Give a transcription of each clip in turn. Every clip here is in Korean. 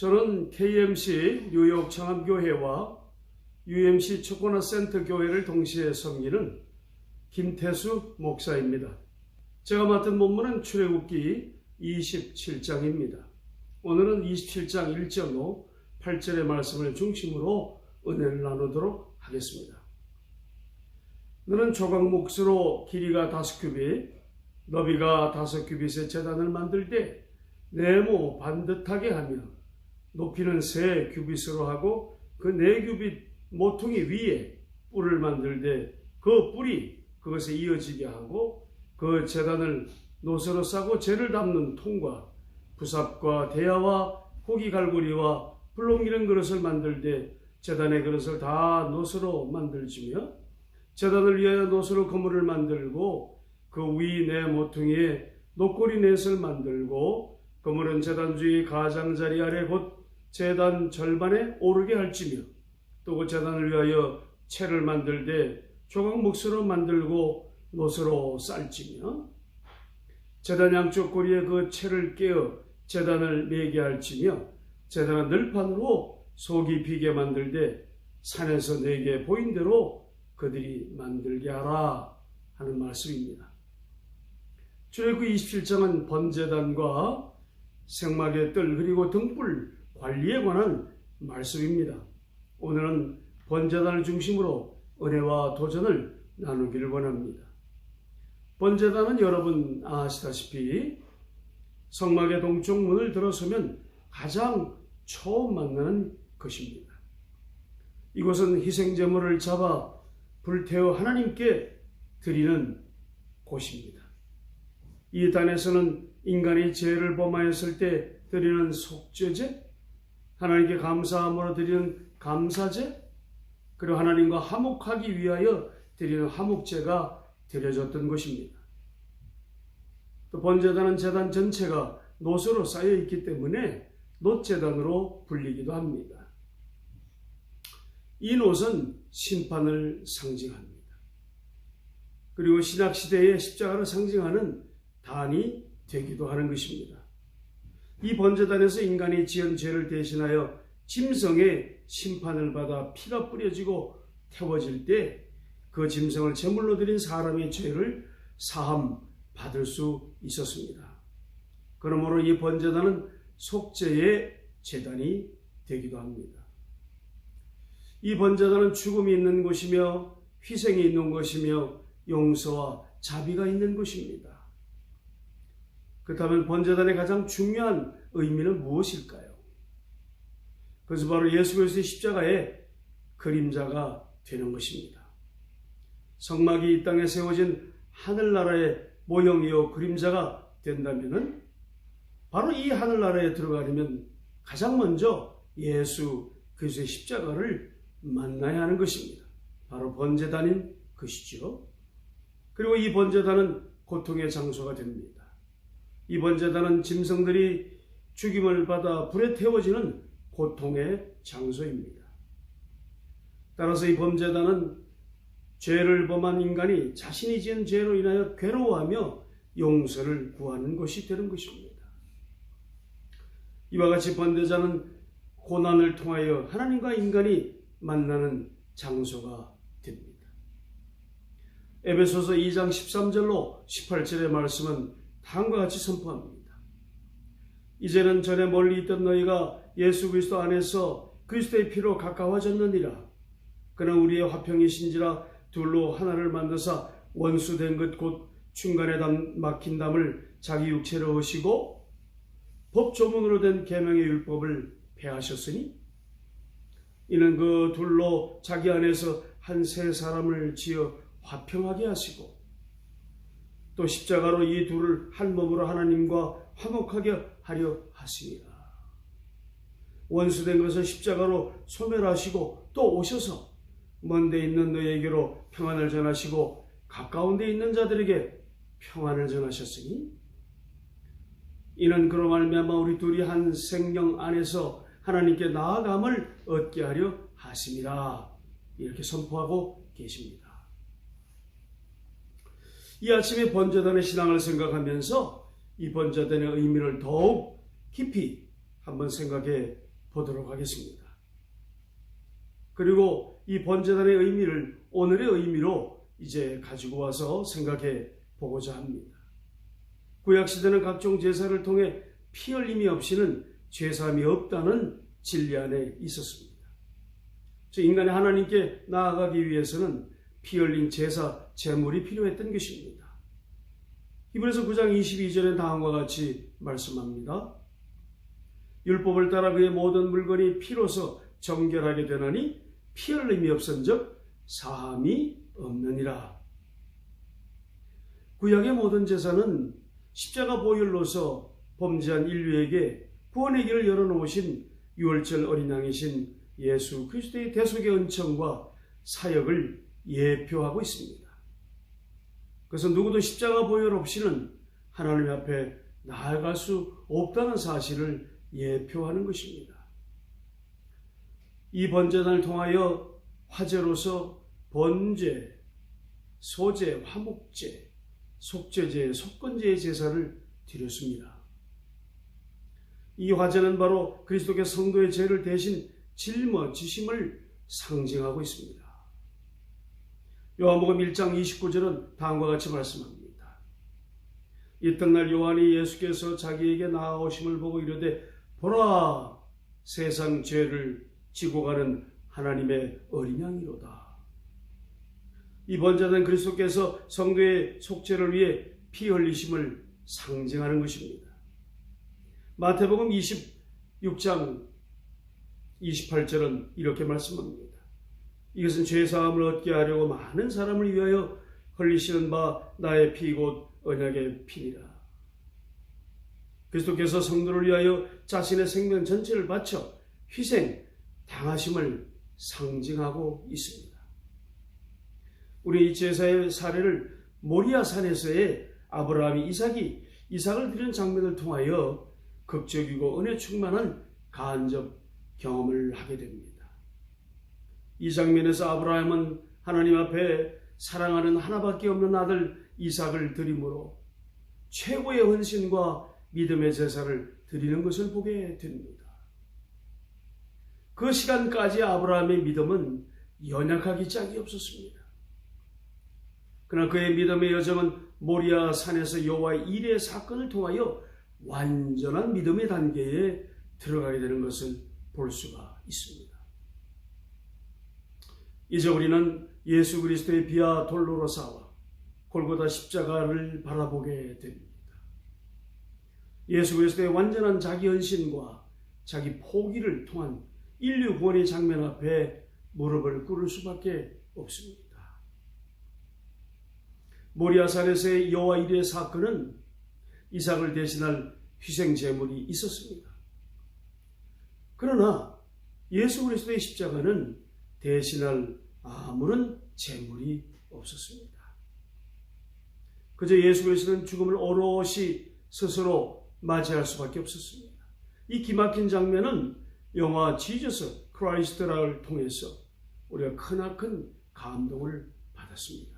저는 KMC 뉴욕 창암교회와 UMC 초코나 센터 교회를 동시에 섬기는 김태수 목사입니다. 제가 맡은 본문은 출애굽기 27장입니다. 오늘은 27장 1절로 8절의 말씀을 중심으로 은혜를 나누도록 하겠습니다. 너는 조각 몫으로 길이가 5규빗, 너비가 5규빗의 제단을 만들 때 네모 반듯하게 하며 높이는 3규빗으로 하고 그 4규빗 모퉁이 위에 뿔을 만들되 그 뿔이 그것에 이어지게 하고 그 제단을 노새로 싸고 재를 담는 통과 부삽과 대야와 고기 갈고리와 불롱기는 그릇을 만들되 제단의 그릇을 다 노새로 만들지며 제단을 위하여 노새로 그물을 만들고 그 위 네 모퉁이에 녹고리 넷을 만들고 그물은 제단 주위 가장자리 아래 곧 제단 절반에 오르게 할지며 또 그 제단을 위하여 채를 만들되 조각 몫으로 만들고 노새로 쌀지며 제단 양쪽 고리에 그 채를 깨어 제단을 매게 할지며 제단은 늘판으로 속이 비게 만들되 산에서 내게 보인 대로 그들이 만들게 하라 하는 말씀입니다. 출애굽기 27장은 번제단과 생막의 뜰 그리고 등불 관리에 관한 말씀입니다. 오늘은 번제단을 중심으로 은혜와 도전을 나누기를 원합니다. 번제단은 여러분 아시다시피 성막의 동쪽 문을 들어서면 가장 처음 만나는 것입니다. 이곳은 희생제물을 잡아 불태워 하나님께 드리는 곳입니다. 이 단에서는 인간이 죄를 범하였을 때 드리는 속죄제, 하나님께 감사함으로 드리는 감사제, 그리고 하나님과 화목하기 위하여 드리는 화목제가 드려졌던 것입니다. 또 번제단은 제단 전체가 노새로 쌓여 있기 때문에 놋제단으로 불리기도 합니다. 이 놋은 심판을 상징합니다. 그리고 신약시대의 십자가를 상징하는 단이 되기도 하는 것입니다. 이 번제단에서 인간이 지은 죄를 대신하여 짐승의 심판을 받아 피가 뿌려지고 태워질 때 그 짐승을 제물로 드린 사람의 죄를 사함 받을 수 있었습니다. 그러므로 이 번제단은 속죄의 제단이 되기도 합니다. 이 번제단은 죽음이 있는 곳이며 희생이 있는 곳이며 용서와 자비가 있는 곳입니다. 그렇다면 번제단의 가장 중요한 의미는 무엇일까요? 그것은 바로 예수 그리스도의 십자가의 그림자가 되는 것입니다. 성막이 이 땅에 세워진 하늘나라의 모형이요 그림자가 된다면 바로 이 하늘나라에 들어가려면 가장 먼저 예수 그리스도의 십자가를 만나야 하는 것입니다. 바로 번제단인 것이죠. 그리고 이 번제단은 고통의 장소가 됩니다. 이 번제단은 짐승들이 죽임을 받아 불에 태워지는 고통의 장소입니다. 따라서 이 번제단은 죄를 범한 인간이 자신이 지은 죄로 인하여 괴로워하며 용서를 구하는 것이 되는 것입니다. 이와 같이 번제단은 고난을 통하여 하나님과 인간이 만나는 장소가 됩니다. 에베소서 2장 13절로 18절의 말씀은 다음과 같이 선포합니다. 이제는 전에 멀리 있던 너희가 예수 그리스도 안에서 그리스도의 피로 가까워졌느니라. 그는 우리의 화평이신지라 둘로 하나를 만드사 원수된 것 곧 중간에 막힌 담을 자기 육체로 오시고 법조문으로 된 계명의 율법을 폐하셨으니 이는 그 둘로 자기 안에서 한 세 사람을 지어 화평하게 하시고 또 십자가로 이 둘을 한 몸으로 하나님과 화목하게 하려 하시니라. 원수된 것을 십자가로 소멸하시고 또 오셔서 먼데 있는 너희에게로 평안을 전하시고 가까운 데 있는 자들에게 평안을 전하셨으니 이는 그로 말미암아 우리 둘이 한 생명 안에서 하나님께 나아감을 얻게 하려 하심이라. 이렇게 선포하고 계십니다. 이 아침에 번제단의 신앙을 생각하면서 이 번제단의 의미를 더욱 깊이 한번 생각해 보도록 하겠습니다. 그리고 이 번제단의 의미를 오늘의 의미로 이제 가지고 와서 생각해 보고자 합니다. 구약시대는 각종 제사를 통해 피 흘림이 없이는 죄사함이 없다는 진리 안에 있었습니다. 즉 인간이 하나님께 나아가기 위해서는 피 흘린 제사, 제물이 필요했던 것입니다. 히브리서 9장 22절에 다음과 같이 말씀합니다. 율법을 따라 그의 모든 물건이 피로서 정결하게 되나니 피 흘림이 없은즉 사함이 없느니라. 구약의 모든 제사는 십자가 보혈로서 범죄한 인류에게 구원의 길을 열어놓으신 유월절 어린 양이신 예수 그리스도의 대속의 은총과 사역을 예표하고 있습니다. 그래서 누구도 십자가 보혈 없이는 하나님 앞에 나아갈 수 없다는 사실을 예표하는 것입니다. 이 번제단을 통하여 화제로서 번제, 소제, 화목제, 속죄제, 속건제의 제사를 드렸습니다. 이 화제는 바로 그리스도께 성도의 죄를 대신 짊어지심을 상징하고 있습니다. 요한복음 1장 29절은 다음과 같이 말씀합니다. 이튿날 요한이 예수께서 자기에게 나아오심을 보고 이르되 보라 세상 죄를 지고 가는 하나님의 어린 양이로다. 이 번제는 그리스도께서 성도의 속죄를 위해 피 흘리심을 상징하는 것입니다. 마태복음 26장 28절은 이렇게 말씀합니다. 이것은 죄사함을 얻게 하려고 많은 사람을 위하여 흘리시는 바 나의 피 곧 언약의 피니라. 그리스도께서 성도를 위하여 자신의 생명 전체를 바쳐 희생, 당하심을 상징하고 있습니다. 우리 이 제사의 사례를 모리아 산에서의 아브라함이 이삭을 드리는 장면을 통하여 극적이고 은혜 충만한 간접 경험을 하게 됩니다. 이 장면에서 아브라함은 하나님 앞에 사랑하는 하나밖에 없는 아들 이삭을 드림으로 최고의 헌신과 믿음의 제사를 드리는 것을 보게 됩니다. 그 시간까지 아브라함의 믿음은 연약하기 짝이 없었습니다. 그러나 그의 믿음의 여정은 모리아 산에서 여호와의 일의 사건을 통하여 완전한 믿음의 단계에 들어가게 되는 것을 볼 수가 있습니다. 이제 우리는 예수 그리스도의 비와 돌로로사와 골고다 십자가를 바라보게 됩니다. 예수 그리스도의 완전한 자기 헌신과 자기 포기를 통한 인류 구원의 장면 앞에 무릎을 꿇을 수밖에 없습니다. 모리아산에서의 여호와 일의 사건은 이삭을 대신할 희생 제물이 있었습니다. 그러나 예수 그리스도의 십자가는 대신할 아무런 제물이 없었습니다. 그저 예수 그리스도는 죽음을 오롯이 스스로 맞이할 수밖에 없었습니다. 이 기막힌 장면은 영화 지저스 크라이스트를 통해서 우리가 크나큰 감동을 받았습니다.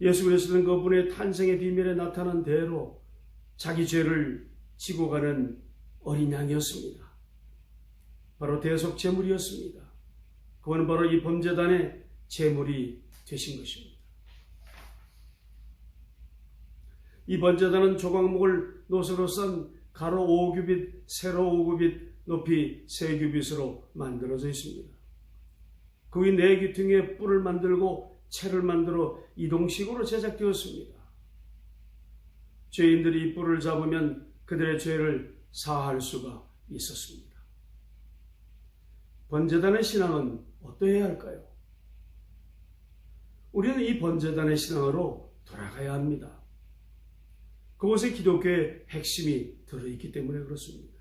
예수 그리스도는 그분의 탄생의 비밀에 나타난 대로 자기 죄를 지고 가는 어린 양이었습니다. 바로 대속 제물이었습니다. 그거는 바로 이 범제단의 제물이 되신 것입니다. 이 번제단은 조각목을 노스로 싼 가로 5규빗, 세로 5규빗, 높이 3규빗으로 만들어져 있습니다. 그 위 4귀퉁이에 뿔을 만들고 채를 만들어 이동식으로 제작되었습니다. 죄인들이 이 뿔을 잡으면 그들의 죄를 사할 수가 있었습니다. 번제단의 신앙은 어떠해야 할까요? 우리는 이 번제단의 신앙으로 돌아가야 합니다. 그곳에 기독교의 핵심이 들어있기 때문에 그렇습니다.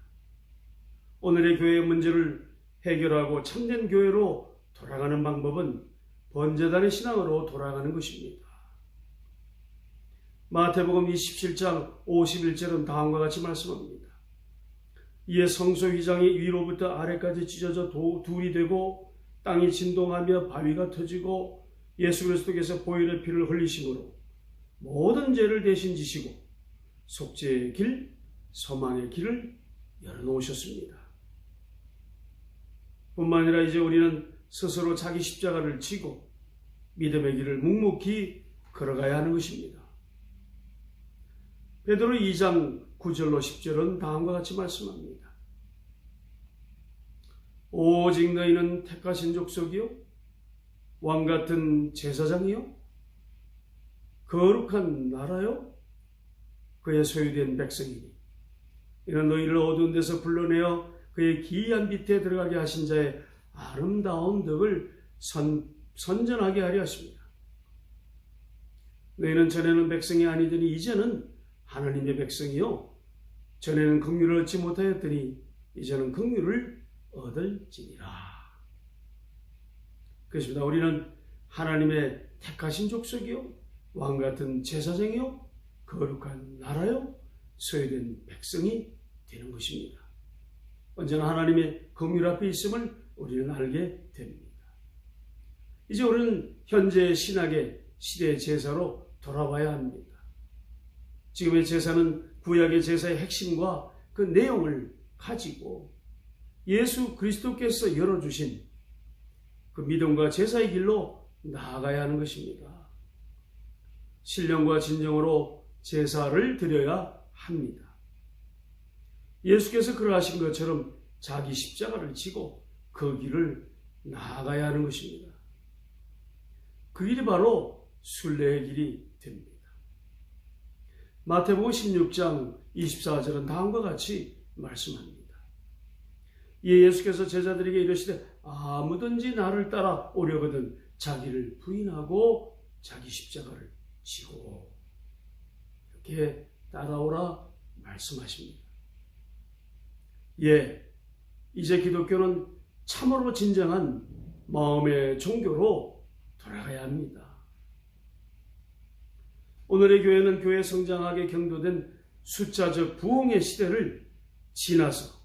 오늘의 교회의 문제를 해결하고 참된 교회로 돌아가는 방법은 번제단의 신앙으로 돌아가는 것입니다. 마태복음 27장 51절은 다음과 같이 말씀합니다. 이에 성소 휘장이 위로부터 아래까지 찢어져 둘이 되고 땅이 진동하며 바위가 터지고 예수 그리스도께서 보혈의 피를 흘리심으로 모든 죄를 대신 지시고 속죄의 길, 소망의 길을 열어놓으셨습니다. 뿐만 아니라 이제 우리는 스스로 자기 십자가를 지고 믿음의 길을 묵묵히 걸어가야 하는 것입니다. 베드로 2장 9절로 10절은 다음과 같이 말씀합니다. 오직 너희는 택하신 족속이요 왕같은 제사장이요 거룩한 나라요 그의 소유된 백성이니 이는 너희를 어두운 데서 불러내어 그의 기이한 빛에 들어가게 하신 자의 아름다운 덕을 선전하게 하려 하십니다. 너희는 전에는 백성이 아니더니 이제는 하나님의 백성이요 전에는 긍휼을 얻지 못하였더니 이제는 긍휼을 얻을지니라. 그렇습니다. 우리는 하나님의 택하신 족속이요 왕같은 제사장이요 거룩한 나라요 소유된 백성이 되는 것입니다. 언제나 하나님의 긍휼 앞에 있음을 우리는 알게 됩니다. 이제 우리는 현재 신학의 시대의 제사로 돌아와야 합니다. 지금의 제사는 구약의 제사의 핵심과 그 내용을 가지고 예수 그리스도께서 열어주신 그 믿음과 제사의 길로 나아가야 하는 것입니다. 신령과 진정으로 제사를 드려야 합니다. 예수께서 그러하신 것처럼 자기 십자가를 지고 그 길을 나아가야 하는 것입니다. 그 길이 바로 순례의 길이 됩니다. 마태복음 16장 24절은 다음과 같이 말씀합니다. 이에 예수께서 제자들에게 이르시되 아무든지 나를 따라 오려거든 자기를 부인하고 자기 십자가를 지고 이렇게 따라오라 말씀하십니다. 이제 기독교는 참으로 진정한 마음의 종교로 돌아가야 합니다. 오늘의 교회는 교회 성장하게 경도된 숫자적 부흥의 시대를 지나서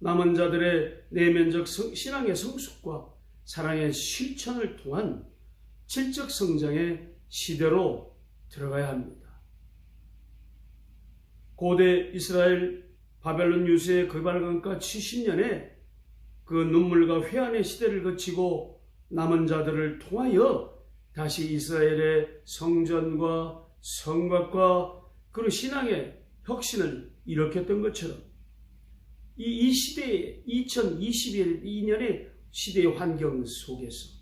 남은 자들의 내면적 신앙의 성숙과 사랑의 실천을 통한 질적 성장의 시대로 들어가야 합니다. 고대 이스라엘 바벨론 유수의 그발강가 70년에 그 눈물과 회한의 시대를 거치고 남은 자들을 통하여 다시 이스라엘의 성전과 성곽과 그리고 신앙의 혁신을 일으켰던 것처럼 이 시대의 2022년의 시대의 환경 속에서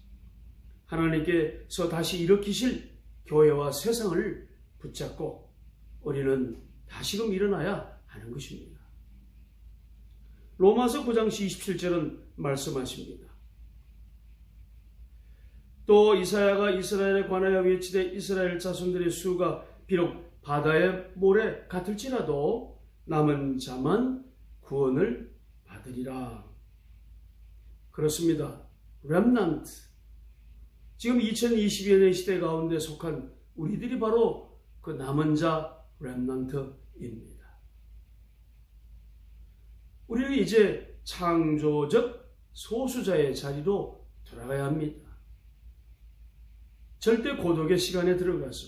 하나님께서 다시 일으키실 교회와 세상을 붙잡고 우리는 다시금 일어나야 하는 것입니다. 로마서 9장 27절은 말씀하십니다. 또 이사야가 이스라엘에 관하여 외치되 이스라엘 자손들의 수가 비록 바다의 모래 같을지라도 남은 자만 구원을 받으리라. 그렇습니다. 렘넌트, 지금 2022년의 시대 가운데 속한 우리들이 바로 그 남은 자 렘넌트입니다. 우리는 이제 창조적 소수자의 자리로 돌아가야 합니다. 절대 고독의 시간에 들어가서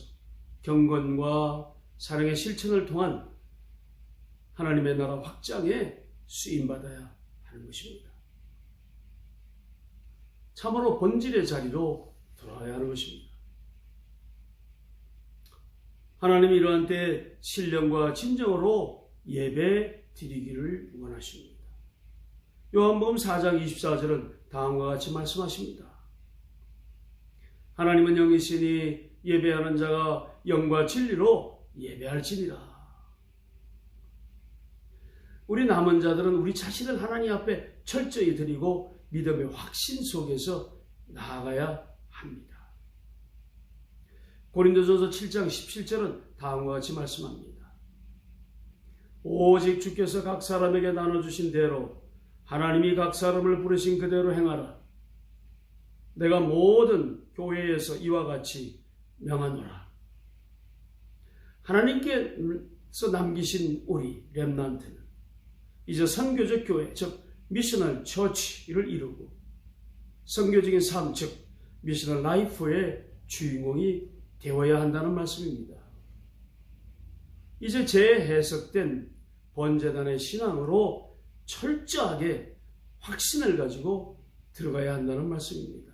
경건과 사랑의 실천을 통한 하나님의 나라 확장에 쓰임받아야 하는 것입니다. 참으로 본질의 자리로 돌아가야 하는 것입니다. 하나님이 이러한 때에 신령과 진정으로 예배 드리기를 원하십니다. 요한복음 4장 24절은 다음과 같이 말씀하십니다. 하나님은 영이시니 예배하는 자가 영과 진리로 예배할지니라. 우리 남은 자들은 우리 자신을 하나님 앞에 철저히 드리고 믿음의 확신 속에서 나아가야 합니다. 고린도전서 7장 17절은 다음과 같이 말씀합니다. 오직 주께서 각 사람에게 나눠주신 대로 하나님이 각 사람을 부르신 그대로 행하라. 내가 모든 교회에서 이와 같이 명하노라. 하나님께서 남기신 우리 렘넌트는 이제 선교적 교회, 즉 미셔널 처치를 이루고 선교적인 삶, 즉 미셔널 라이프의 주인공이 되어야 한다는 말씀입니다. 이제 재해석된 번제단의 신앙으로 철저하게 확신을 가지고 들어가야 한다는 말씀입니다.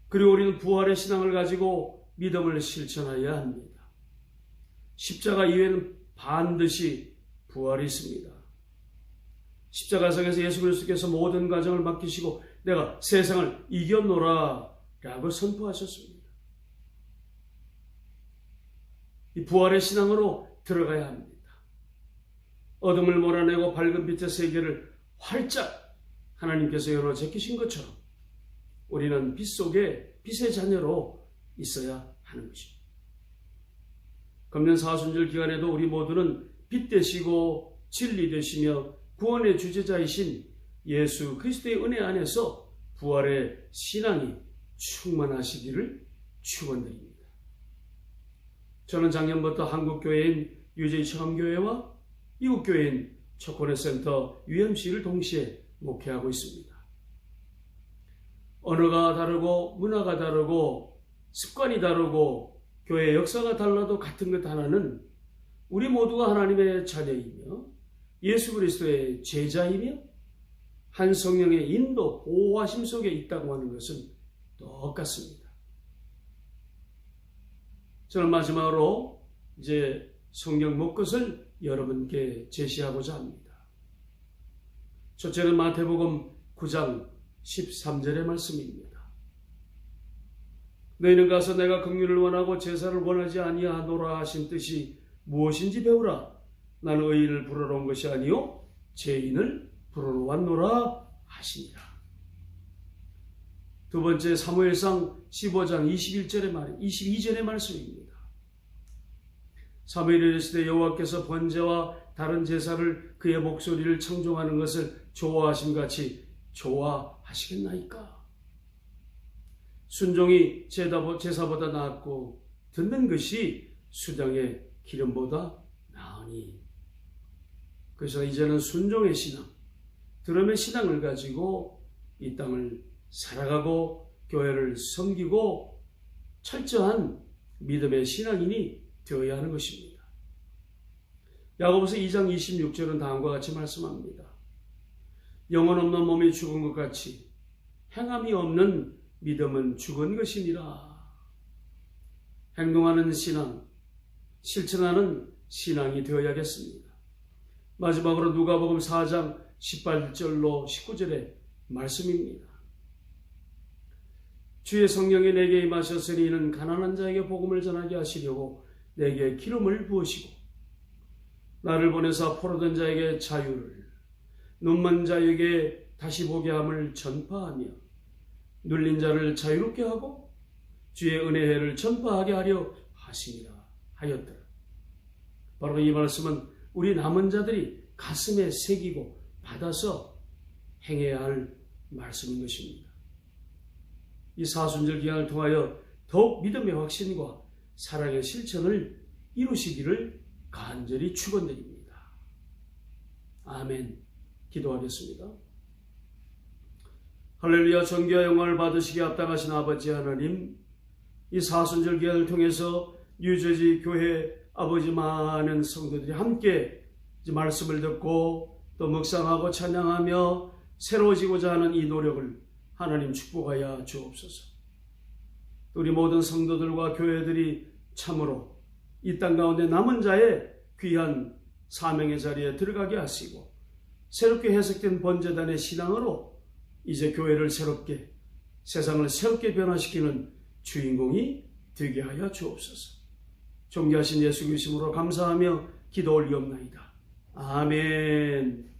그리고 우리는 부활의 신앙을 가지고 믿음을 실천해야 합니다. 십자가 이외에는 반드시 부활이 있습니다. 십자가상에서 예수 그리스도께서 모든 과정을 맡기시고 내가 세상을 이겼노라 라고 선포하셨습니다. 이 부활의 신앙으로 들어가야 합니다. 어둠을 몰아내고 밝은 빛의 세계를 활짝 하나님께서 열어 제끼신 것처럼 우리는 빛 속에 빛의 자녀로 있어야 하는 것입니다. 금년 사순절 기간에도 우리 모두는 빛 되시고 진리 되시며 구원의 주제자이신 예수 그리스도의 은혜 안에서 부활의 신앙이 충만하시기를 축원드립니다. 저는 작년부터 한국교회인 UJ 청암교회와 이웃교회인 초코넷센터 UMC를 동시에 목회하고 있습니다. 언어가 다르고 문화가 다르고 습관이 다르고 교회의 역사가 달라도 같은 것 하나는 우리 모두가 하나님의 자녀이며 예수 그리스도의 제자이며 한 성령의 인도 보호하심 속에 있다고 하는 것은 똑같습니다. 저는 마지막으로 이제 성경 목것을 여러분께 제시하고자 합니다. 첫째는 마태복음 9장 13절의 말씀입니다. 너희는 가서 내가 긍휼을 원하고 제사를 원하지 아니하노라 하신 뜻이 무엇인지 배우라. 나는 의인을 부르러 온 것이 아니요 죄인을 부르러 왔노라 하시니라. 두 번째 사무엘상 15장 22절의 말씀입니다. 사무엘이 이르시되 여호와께서 번제와 다른 제사를 그의 목소리를 청종하는 것을 좋아하심같이 좋아하시겠나이까. 순종이 제사보다 낫고 듣는 것이 수장의 기름보다 나으니. 그래서 이제는 순종의 신앙, 들음의 신앙을 가지고 이 땅을 살아가고 교회를 섬기고 철저한 믿음의 신앙인이 되어야 하는 것입니다. 야고보서 2장 26절은 다음과 같이 말씀합니다. 영혼 없는 몸이 죽은 것 같이 행함이 없는 믿음은 죽은 것이니라. 행동하는 신앙, 실천하는 신앙이 되어야겠습니다. 마지막으로 누가복음 4장 18절로 19절의 말씀입니다. 주의 성령이 내게 임하셨으니 이는 가난한 자에게 복음을 전하게 하시려고 내게 기름을 부으시고 나를 보내사 포로된 자에게 자유를, 눈먼 자에게 다시 보게 함을 전파하며 눌린 자를 자유롭게 하고 주의 은혜를 전파하게 하려 하시니라 하였더라. 바로 이 말씀은 우리 남은 자들이 가슴에 새기고 받아서 행해야 할 말씀인 것입니다. 이 사순절 기간을 통하여 더욱 믿음의 확신과 사랑의 실천을 이루시기를 간절히 축원드립니다. 아멘. 기도하겠습니다. 할렐루야. 존귀와 영광을 받으시기에 합당하신 아버지 하나님, 이 사순절 기간을 통해서 뉴저지 교회 아버지 많은 성도들이 함께 말씀을 듣고 또 묵상하고 찬양하며 새로워지고자 하는 이 노력을 하나님 축복하여 주옵소서. 우리 모든 성도들과 교회들이 참으로 이 땅 가운데 남은 자의 귀한 사명의 자리에 들어가게 하시고 새롭게 해석된 번제단의 신앙으로 이제 교회를 새롭게, 세상을 새롭게 변화시키는 주인공이 되게 하여 주옵소서. 존귀하신 예수 그리스도로 감사하며 기도 올리옵나이다. 아멘.